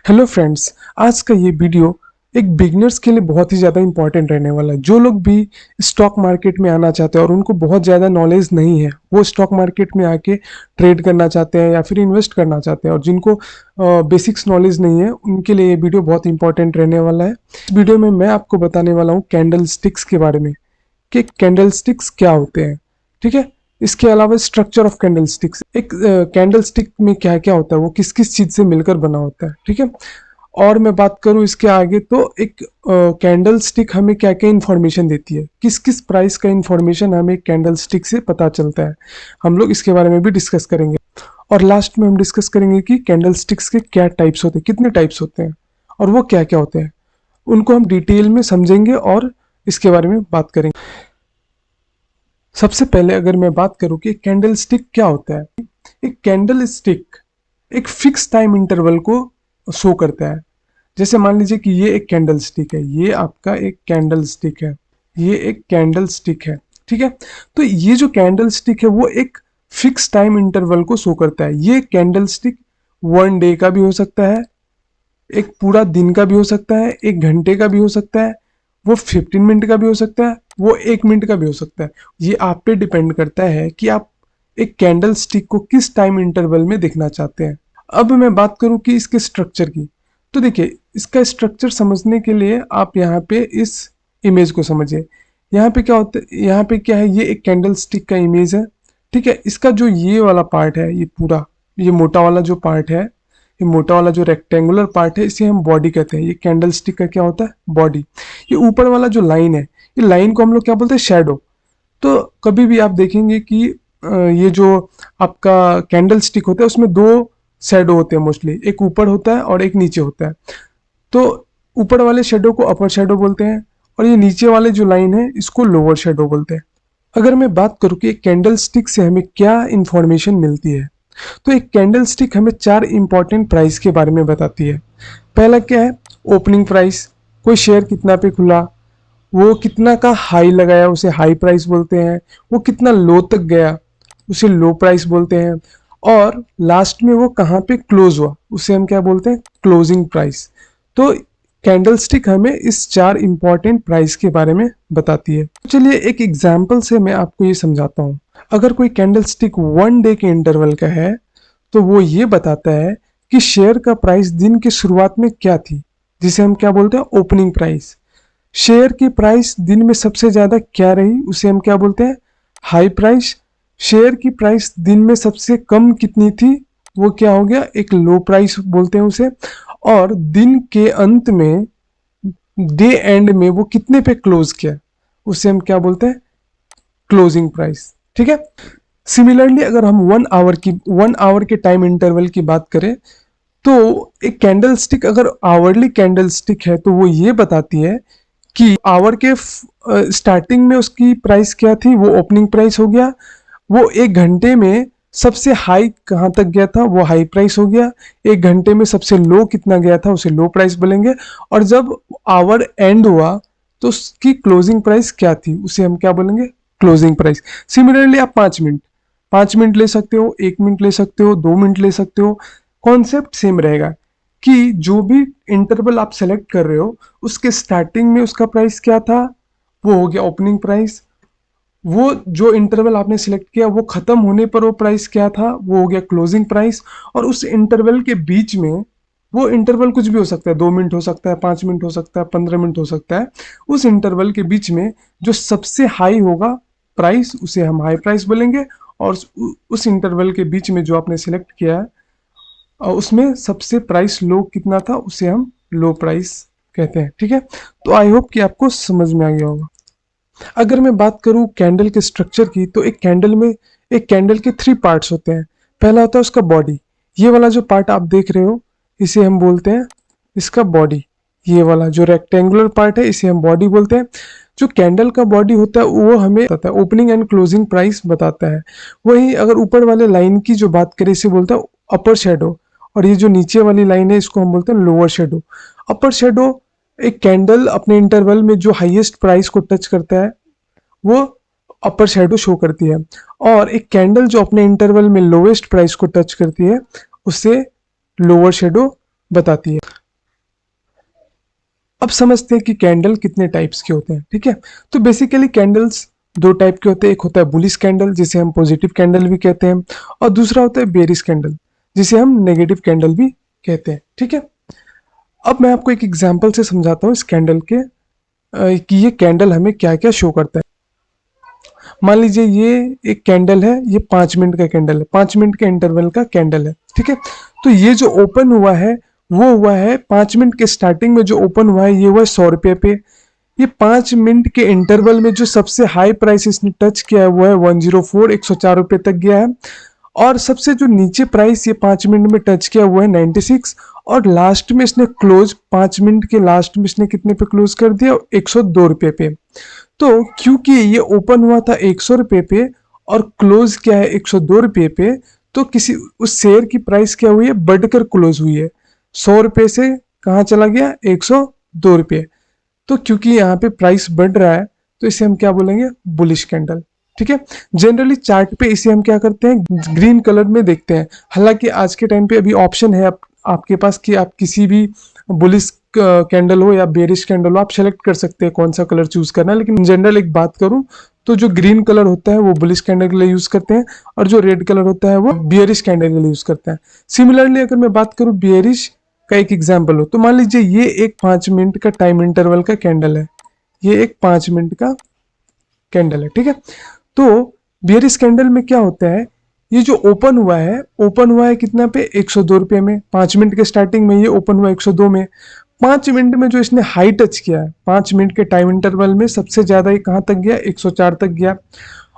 Hello friends, आज का ये वीडियो एक बिगनर्स के लिए बहुत ही ज़्यादा इंपॉर्टेंट रहने वाला है। जो लोग भी स्टॉक मार्केट में आना चाहते हैं और उनको बहुत ज़्यादा नॉलेज नहीं है, वो स्टॉक मार्केट में आके ट्रेड करना चाहते हैं या फिर इन्वेस्ट करना चाहते हैं और जिनको बेसिक्स नॉलेज नहीं है, उनके लिए ये वीडियो बहुत इंपॉर्टेंट रहने वाला है। इस वीडियो में मैं आपको बताने वाला हूँ कैंडल स्टिक्स के बारे में कि कैंडल स्टिक्स क्या होते हैं। ठीक है। इसके अलावा स्ट्रक्चर ऑफ कैंडल स्टिक्स, एक कैंडल स्टिक में क्या क्या होता है, वो किस किस चीज से मिलकर बना होता है। ठीक है। और मैं बात करूं इसके आगे तो एक कैंडल स्टिक हमें क्या क्या इन्फॉर्मेशन देती है, किस किस प्राइस का इन्फॉर्मेशन हमें कैंडल स्टिक से पता चलता है, हम लोग इसके बारे में भी डिस्कस करेंगे। और लास्ट में हम डिस्कस करेंगे कि कैंडल स्टिक्स के क्या टाइप्स होते हैं, कितने टाइप्स होते हैं और वो क्या क्या होते हैं, उनको हम डिटेल में समझेंगे और इसके बारे में बात करेंगे। सबसे पहले अगर मैं बात करूं कि कैंडल स्टिक क्या होता है, एक कैंडल स्टिक एक फिक्स टाइम इंटरवल को शो करता है। जैसे मान लीजिए कि ये एक कैंडल स्टिक है, ये आपका एक कैंडल स्टिक है, ये एक कैंडल स्टिक है। ठीक है। तो ये जो कैंडल स्टिक है वो एक फिक्स टाइम इंटरवल को शो करता है। ये कैंडल स्टिक 1 डे का भी हो सकता है, एक पूरा दिन का भी हो सकता है, 1 घंटे का भी हो सकता है, वो 15 मिनट का भी हो सकता है, वो 1 मिनट का भी हो सकता है। ये आप पे डिपेंड करता है कि आप एक कैंडल स्टिक को किस टाइम इंटरवल में देखना चाहते हैं। अब मैं बात करूं कि इसके स्ट्रक्चर की, तो देखिए इसका स्ट्रक्चर समझने के लिए आप यहाँ पे इस इमेज को समझिए। यहाँ पे क्या होता है, यहाँ पे क्या है, ये एक कैंडल स्टिक का इमेज है। ठीक है। इसका जो ये वाला पार्ट है, ये पूरा ये मोटा वाला जो पार्ट है, ये मोटा वाला जो रेक्टेंगुलर पार्ट है, इसे हम बॉडी कहते हैं। ये कैंडल स्टिक का क्या होता है, बॉडी। ये ऊपर वाला जो लाइन है, ये लाइन को हम लोग क्या बोलते हैं, शेडो। तो कभी भी आप देखेंगे कि ये जो आपका कैंडल स्टिक होता है उसमें दो शेडो होते हैं मोस्टली, एक ऊपर होता है और एक नीचे होता है। तो ऊपर वाले शेडो को अपर शेडो बोलते हैं और ये नीचे वाले जो लाइन है इसको लोअर शेडो बोलते हैं। अगर मैं बात करूँ कि कैंडल स्टिक से हमें क्या इंफॉर्मेशन मिलती है, तो एक कैंडल स्टिक हमें 4 इंपॉर्टेंट प्राइस के बारे में बताती है। पहला क्या है, ओपनिंग प्राइस, कोई शेयर कितना पे खुला, वो कितना का हाई लगाया उसे हाई प्राइस बोलते हैं, वो कितना लो तक गया उसे लो प्राइस बोलते हैं, और लास्ट में वो कहाँ पे क्लोज हुआ उसे हम क्या बोलते हैं, क्लोजिंग प्राइस। तो कैंडल स्टिक हमें इस 4 इंपॉर्टेंट प्राइस के बारे में बताती है। तो चलिए एक एग्जाम्पल से मैं आपको ये समझाता हूँ। अगर कोई कैंडल स्टिक 1 डे के इंटरवल का है तो वो ये बताता है कि शेयर का प्राइस दिन की शुरुआत में क्या थी, जिसे हम क्या बोलते हैं, ओपनिंग प्राइस। शेयर की प्राइस दिन में सबसे ज्यादा क्या रही उसे हम क्या बोलते हैं, हाई प्राइस। शेयर की प्राइस दिन में सबसे कम कितनी थी, वो क्या हो गया, एक लो प्राइस बोलते हैं उसे। और दिन के अंत में, डे एंड में वो कितने पे क्लोज किया, उसे हम क्या बोलते हैं, क्लोजिंग प्राइस। ठीक है। सिमिलरली अगर हम 1 आवर के टाइम इंटरवल की बात करें, तो एक कैंडल स्टिक अगर आवरली कैंडल स्टिक है तो वो ये बताती है कि आवर के स्टार्टिंग में उसकी प्राइस क्या थी, वो ओपनिंग प्राइस हो गया। वो 1 घंटे में सबसे हाई कहाँ तक गया था, वो हाई प्राइस हो गया। 1 घंटे में सबसे लो कितना गया था उसे लो प्राइस बोलेंगे। और जब आवर एंड हुआ तो उसकी क्लोजिंग प्राइस क्या थी उसे हम क्या बोलेंगे, क्लोजिंग प्राइस। सिमिलरली आप 5 मिनट ले सकते हो, 1 मिनट ले सकते हो, 2 मिनट ले सकते हो। कॉन्सेप्ट सेम रहेगा कि जो भी इंटरवल आप सेलेक्ट कर रहे हो उसके स्टार्टिंग में उसका प्राइस क्या था, वो हो गया ओपनिंग प्राइस। वो जो इंटरवल आपने सिलेक्ट किया वो खत्म होने पर वो प्राइस क्या था, वो हो गया क्लोजिंग प्राइस। और उस इंटरवल के बीच में, वो इंटरवल कुछ भी हो सकता है, 2 मिनट हो सकता है, 5 मिनट हो सकता है, 15 मिनट हो सकता है। उस इंटरवल के बीच में जो सबसे हाई होगा प्राइस उसे हम हाई प्राइस बोलेंगे। और उस इंटरवल के बीच में जो आपने सिलेक्ट किया है और उसमें सबसे प्राइस लो कितना था उसे हम लो प्राइस कहते हैं। ठीक है। तो आई होप कि आपको समझ में आ गया होगा। अगर मैं बात करूं कैंडल के स्ट्रक्चर की, तो एक कैंडल के 3 पार्ट्स होते हैं। पहला होता है उसका बॉडी। ये वाला जो पार्ट आप देख रहे हो इसे हम बोलते हैं इसका बॉडी। ये वाला जो रेक्टेंगुलर पार्ट है इसे हम बॉडी बोलते हैं। जो कैंडल का बॉडी होता है वो हमें बताता है ओपनिंग एंड क्लोजिंग प्राइस बताता है। वहीं अगर ऊपर वाले लाइन की जो बात करें इसे बोलते हैं अपर शेडो। और ये जो नीचे वाली लाइन है इसको हम बोलते हैं लोअर शेडो। अपर शेडो, एक कैंडल अपने इंटरवल में जो हाईएस्ट प्राइस को टच करता है वो अपर शेडो शो करती है। और एक कैंडल जो अपने इंटरवल में लोवेस्ट प्राइस को टच करती है उसे लोअर शेडो बताती है। अब समझते हैं कि कैंडल कितने टाइप्स के होते हैं। ठीक है, तो बेसिकली कैंडल्स दो टाइप के होते हैं। एक होता है बुलिश कैंडल जिसे हम पॉजिटिव कैंडल भी कहते हैं, और दूसरा होता है बेरिश कैंडल जिसे हम नेगेटिव कैंडल भी कहते हैं। ठीक है, अब मैं आपको एक एग्जांपल से समझाता हूँ इस कैंडल के कि ये कैंडल हमें क्या क्या शो करता है। मान लीजिए ये एक कैंडल है, ये 5 मिनट का कैंडल है, 5 मिनट के इंटरवल का कैंडल है। ठीक है, तो ये जो ओपन हुआ है वो हुआ है 5 मिनट के स्टार्टिंग में जो ओपन हुआ है ये हुआ है 100 रुपये पे। ये 5 मिनट के इंटरवल में जो सबसे हाई प्राइस इसने टच किया है वो है 104, 104 रुपये तक गया है। और सबसे जो नीचे प्राइस ये 5 मिनट में टच किया वो है 96। और लास्ट में इसने क्लोज 5 मिनट के लास्ट में इसने कितने पे क्लोज कर दिया, 102 रुपये पे। तो क्योंकि ये ओपन हुआ था 100 रुपये पे और क्लोज किया है 102 रुपये पे, तो किसी उस शेयर की प्राइस क्या हुई है, बढ़कर क्लोज हुई है। 100 रुपये से कहाँ चला गया, 102 रुपये। तो क्योंकि यहाँ पे प्राइस बढ़ रहा है तो इसे हम क्या बोलेंगे, बुलिश कैंडल। ठीक है, जनरली चार्ट पे इसे हम क्या करते हैं, ग्रीन कलर में देखते हैं। हालांकि आज के टाइम पे अभी ऑप्शन है आपके पास कि आप किसी भी बुलिश कैंडल हो या बेरिश कैंडल हो, आप सेलेक्ट कर सकते हैं कौन सा कलर चूज करना है। लेकिन जनरल एक बात करूं तो जो ग्रीन कलर होता है वो बुलिश कैंडल के लिए यूज करते हैं, और जो रेड कलर होता है वो बियरिश कैंडल के लिए यूज करते हैं। सिमिलरली अगर मैं बात करूं बियरिश का एक एग्जाम्पल हो, तो मान लीजिए ये एक 5 मिनट का टाइम इंटरवल का कैंडल है, ये एक 5 मिनट का कैंडल है। ठीक है, तो बियरिश कैंडल में क्या होता है, ये जो ओपन हुआ है कितना पे, 102 रुपये में। 5 मिनट के स्टार्टिंग में ये ओपन हुआ 102 में। 5 मिनट में जो इसने हाई टच किया है 5 मिनट के टाइम इंटरवल में, सबसे ज्यादा ये कहाँ तक गया, 104 तक गया।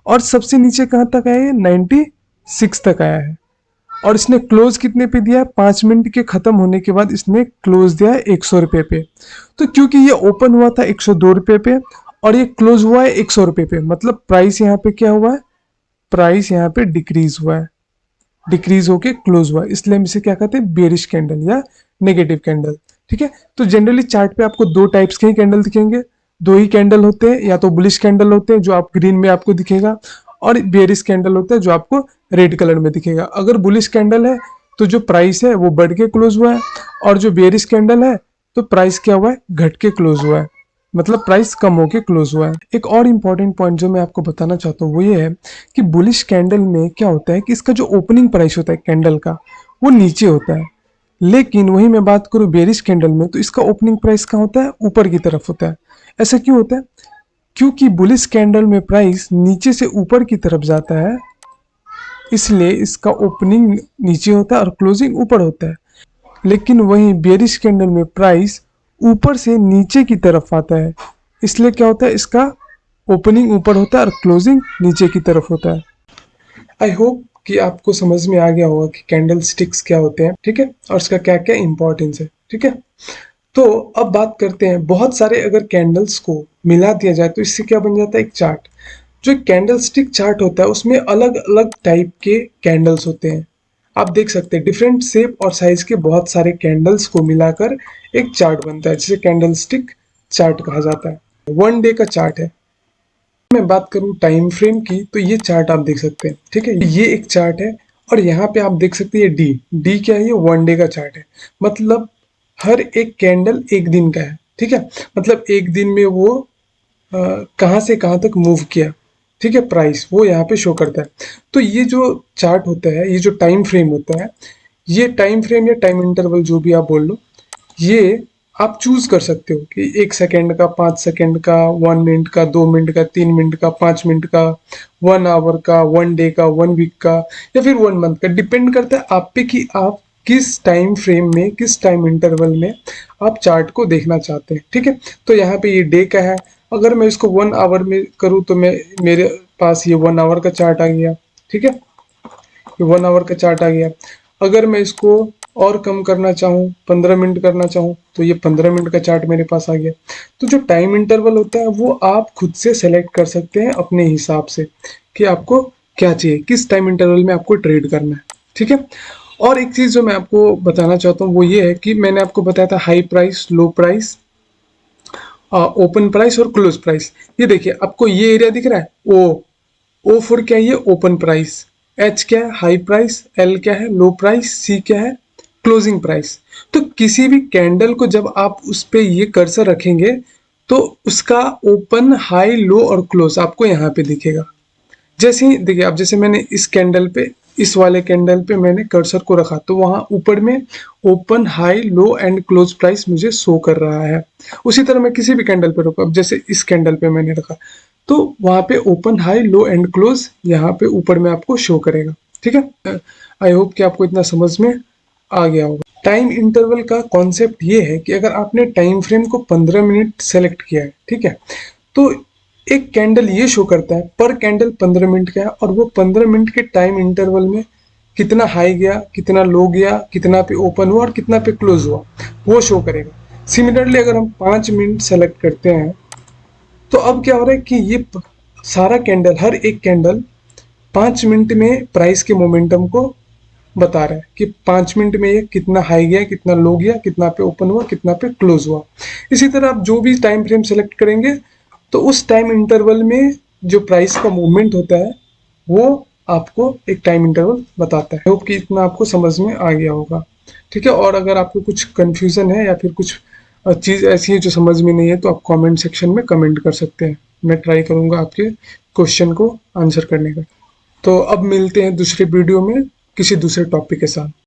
और सबसे नीचे कहाँ तक आया है, 96 तक आया है। और इसने क्लोज कितने पे दिया है, 5 मिनट के खत्म होने के बाद इसने क्लोज दिया है 100 रुपये पे। तो क्योंकि ये ओपन हुआ था 102 रुपये पे और ये क्लोज हुआ है 100 रुपये पे, मतलब प्राइस यहाँ पे क्या हुआ है, प्राइस यहाँ पे डिक्रीज हुआ है, डिक्रीज होके क्लोज हुआ है। इसलिए हम इसे क्या कहते हैं, बेरिश कैंडल या नेगेटिव कैंडल। ठीक है, तो जनरली चार्ट पे आपको दो टाइप्स के ही कैंडल दिखेंगे, दो ही कैंडल होते हैं, या तो बुलिश कैंडल होते हैं जो आप ग्रीन में आपको दिखेगा, और बेरिश कैंडल होता है जो आपको रेड कलर में दिखेगा। अगर बुलिश कैंडल है तो जो प्राइस है वो बढ़ के क्लोज हुआ है, और जो बेरिश कैंडल है तो प्राइस क्या हुआ है, घट के क्लोज हुआ है, मतलब प्राइस कम होके क्लोज हुआ है। एक और इंपॉर्टेंट पॉइंट जो मैं आपको बताना चाहता हूँ वो ये है कि बुलिश कैंडल में क्या होता है कि इसका जो ओपनिंग प्राइस होता है कैंडल का वो नीचे होता है। लेकिन वही मैं बात करूँ बेरिश कैंडल में तो इसका ओपनिंग प्राइस कहाँ होता है, ऊपर की तरफ होता है। ऐसा क्यों होता है, क्योंकि बुलिश कैंडल में प्राइस नीचे से ऊपर की तरफ जाता है, इसलिए इसका ओपनिंग नीचे होता है और क्लोजिंग ऊपर होता है। लेकिन वहीं बेरिश कैंडल में प्राइस ऊपर से नीचे की तरफ आता है, इसलिए क्या होता है, इसका ओपनिंग ऊपर होता है और क्लोजिंग नीचे की तरफ होता है। आई होप कि आपको समझ में आ गया होगा कि कैंडल स्टिक्स क्या होते हैं। ठीक है, और इसका क्या क्या इंपॉर्टेंस है। ठीक है, तो अब बात करते हैं, बहुत सारे अगर कैंडल्स को मिला दिया जाए तो इससे क्या बन जाता है, एक चार्ट। जो कैंडल स्टिक चार्ट होता है उसमें अलग अलग टाइप के कैंडल्स होते हैं। आप देख सकते हैं डिफरेंट शेप और साइज के बहुत सारे कैंडल्स को मिलाकर एक चार्ट बनता है जिसे कैंडल स्टिक चार्ट कहा जाता है। 1 डे का चार्ट है। मैं बात करूं टाइम फ्रेम की तो ये चार्ट आप देख सकते हैं। ठीक है, ये एक चार्ट है, और यहाँ पे आप देख सकते हैं ये डी डी क्या है, ये 1 डे का चार्ट है। मतलब हर एक कैंडल एक दिन का है। ठीक है, मतलब एक दिन में वो कहाँ से कहाँ तक मूव किया। ठीक है, प्राइस वो यहाँ पे शो करता है। तो ये जो चार्ट होता है, ये जो टाइम फ्रेम होता है, ये टाइम फ्रेम या टाइम इंटरवल जो भी आप बोल लो, ये आप चूज कर सकते हो कि 1 सेकेंड का, 5 सेकेंड का, 1 मिनट का, 2 मिनट का, 3 मिनट का, 5 मिनट का, 1 आवर का, 1 डे का, 1 वीक का, या फिर 1 मंथ का। डिपेंड करता है आप पे कि आप किस टाइम फ्रेम में, किस टाइम इंटरवल में आप चार्ट को देखना चाहते हैं। ठीक है, तो यहाँ पे ये डे का है। अगर मैं इसको 1 आवर में करूँ तो मैं मेरे पास ये 1 आवर का चार्ट आ गया। ठीक है, ये 1 आवर का चार्ट आ गया। अगर मैं इसको और कम करना चाहूँ, 15 मिनट करना चाहूँ, तो ये 15 मिनट का चार्ट मेरे पास आ गया। तो जो टाइम इंटरवल होता है वो आप खुद से सेलेक्ट कर सकते हैं अपने हिसाब से कि आपको क्या चाहिए, किस टाइम इंटरवल में आपको ट्रेड करना है। ठीक है, और एक चीज़ जो मैं आपको बताना चाहता हूँ वो ये है कि मैंने आपको बताया था हाई प्राइस, लो प्राइस, ओपन प्राइस और क्लोज प्राइस। ये देखिए आपको ये एरिया दिख रहा है, ओ फॉर क्या है, ये ओपन प्राइस, एच क्या है, हाई प्राइस, एल क्या है, लो प्राइस, सी क्या है, क्लोजिंग प्राइस। तो किसी भी कैंडल को जब आप उस पे ये कर्सर रखेंगे तो उसका ओपन, हाई, लो और क्लोज आपको यहाँ पे दिखेगा। जैसे ही देखिए, अब जैसे मैंने इस कैंडल पे, इस वाले कैंडल पे मैंने कर्सर को रखा तो वहां ऊपर में open, high, low and close price मुझे शो कर रहा है। उसी तरह मैं किसी भी कैंडल पे रखूँ, अब जैसे इस कैंडल पे मैंने रखा तो वहां पे open, high, low and close यहाँ पे ऊपर में आपको शो करेगा। ठीक है, आई होप कि आपको इतना समझ में आ गया होगा। टाइम इंटरवल का कॉन्सेप्ट ये है कि अगर आपने टाइम फ्रेम को 15 मिनट सेलेक्ट किया है, ठीक है, तो एक कैंडल ये शो करता है पर कैंडल 15 मिनट का है, और वो 15 मिनट के टाइम इंटरवल में कितना हाई गया, कितना लो गया, कितना पे ओपन हुआ और कितना पे क्लोज हुआ, वो शो करेगा। सिमिलरली अगर हम 5 मिनट सेलेक्ट करते हैं तो अब क्या हो रहा है कि ये सारा कैंडल, हर एक कैंडल 5 मिनट में प्राइस के मोमेंटम को बता रहा है कि 5 मिनट में ये कितना हाई गया, कितना लो गया, कितना पे ओपन हुआ, कितना पे क्लोज हुआ। इसी तरह आप जो भी टाइम फ्रेम सेलेक्ट करेंगे तो उस टाइम इंटरवल में जो प्राइस का मूवमेंट होता है वो आपको एक टाइम इंटरवल बताता है। होप कि इतना आपको समझ में आ गया होगा। ठीक है, और अगर आपको कुछ कंफ्यूजन है या फिर कुछ चीज़ ऐसी है जो समझ में नहीं है तो आप कमेंट सेक्शन में कमेंट कर सकते हैं। मैं ट्राई करूंगा आपके क्वेश्चन को आंसर करने का। तो अब मिलते हैं दूसरे वीडियो में किसी दूसरे टॉपिक के साथ।